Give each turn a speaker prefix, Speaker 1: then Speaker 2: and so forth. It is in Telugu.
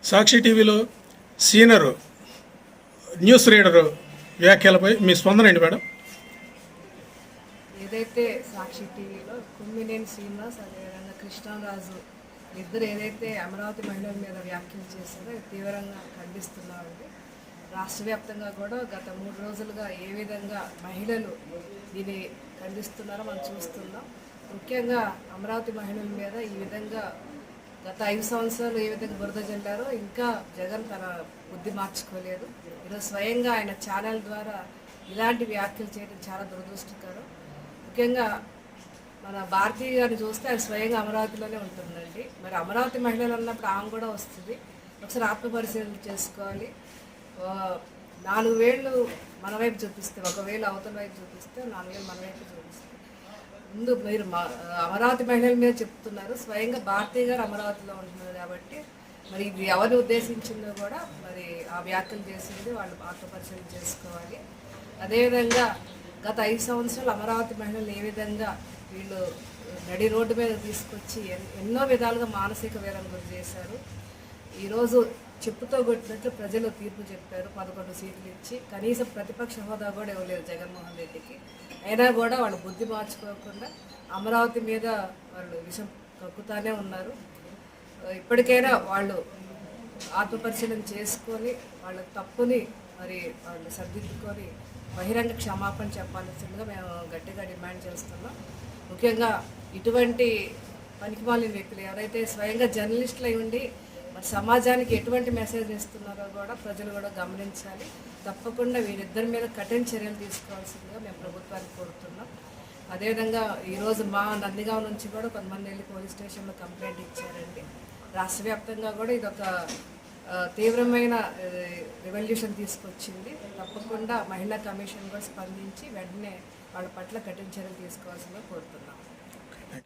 Speaker 1: సాక్షి టీవీలో సీనియర్ న్యూస్ రీడరు వ్యాఖ్యలపై మీ స్పందన ఏంటి మేడం?
Speaker 2: ఏదైతే సాక్షి టీవీలో కుమ్మినేని శ్రీనివాస్ అదేవిధంగా కృష్ణరాజు ఇద్దరు ఏదైతే అమరావతి మహిళల మీద వ్యాఖ్యలు చేశారో తీవ్రంగా ఖండిస్తున్నామండి. రాష్ట్ర వ్యాప్తంగా కూడా గత 3 రోజులుగా ఏ విధంగా మహిళలు దీన్ని ఖండిస్తున్నారో మనం చూస్తున్నాం. ముఖ్యంగా అమరావతి మహిళల మీద ఈ విధంగా గత 5 సంవత్సరాలు ఏ విధంగా బురద జల్లారో ఇంకా జగన్ తన బుద్ధి మార్చుకోలేదు. ఈరోజు స్వయంగా ఆయన ఛానల్ ద్వారా ఇలాంటి వ్యాఖ్యలు చేయడం చాలా దురదృష్టకరం. ముఖ్యంగా మన భారతీయ గారిని చూస్తే ఆయన స్వయంగా అమరావతిలోనే ఉంటుందండి. మరి అమరావతి మహిళలు అన్నప్పుడు ఆమె కూడా వస్తుంది. ఒకసారి ఆత్మపరిశీలన చేసుకోవాలి. 4 వేళ్ళు మన వైపు చూపిస్తే, 1 వేలు అవతల వైపు చూపిస్తే 4 వేలు మన వైపు చూపిస్తే, ముందు మీరు అమరావతి మహిళల మీద చెప్తున్నారు, స్వయంగా భారతీయ గారు అమరావతిలో ఉంటున్నారు కాబట్టి మరి ఇది ఎవరిని ఉద్దేశించిందో కూడా మరి ఆ వ్యాఖ్యలు చేసింది వాళ్ళు ఆత్మపరిశీలన చేసుకోవాలి. అదేవిధంగా గత 5 సంవత్సరాలు అమరావతి మహిళలు ఏ విధంగా వీళ్ళు నడి రోడ్డు మీద తీసుకొచ్చి ఎన్నో విధాలుగా మానసిక వేదన గురి చేశారు. ఈరోజు చెప్పుతో కొట్టినట్లు ప్రజలు తీర్పు చెప్పారు. 11 సీట్లు ఇచ్చి కనీసం ప్రతిపక్ష హోదా కూడా ఇవ్వలేదు జగన్మోహన్ రెడ్డికి. అయినా కూడా వాళ్ళు బుద్ధి మార్చుకోకుండా అమరావతి మీద వాళ్ళు విషం కక్కుతానే ఉన్నారు. ఇప్పటికైనా వాళ్ళు ఆత్మపరిశీలన చేసుకొని వాళ్ళ తప్పుని మరి వాళ్ళు సర్దిద్దుకొని బహిరంగ క్షమాపణ చెప్పాల్సిందిగా మేము గట్టిగా డిమాండ్ చేస్తున్నాం. ముఖ్యంగా ఇటువంటి పనికిమాలిన వ్యక్తులు ఎవరైతే స్వయంగా జర్నలిస్టులు అయి ఉండి మరి సమాజానికి ఎటువంటి మెసేజ్ ఇస్తున్నారో కూడా ప్రజలు కూడా గమనించాలి. తప్పకుండా వీరిద్దరి మీద కఠిన చర్యలు తీసుకోవాల్సిందిగా మేము ప్రభుత్వాన్ని కోరుతున్నాం. అదేవిధంగా ఈరోజు మా నందిగాం నుంచి కూడా కొంతమంది వెళ్ళి పోలీస్ స్టేషన్లో కంప్లైంట్ ఇచ్చారండి. రాష్ట్ర వ్యాప్తంగా కూడా ఇదొక తీవ్రమైన రెవల్యూషన్ తీసుకొచ్చింది. తప్పకుండా మహిళా కమిషన్ కూడా స్పందించి వెంటనే వాళ్ళ పట్ల కఠిన చర్యలు తీసుకోవాల్సిందిగా కోరుతున్నాం.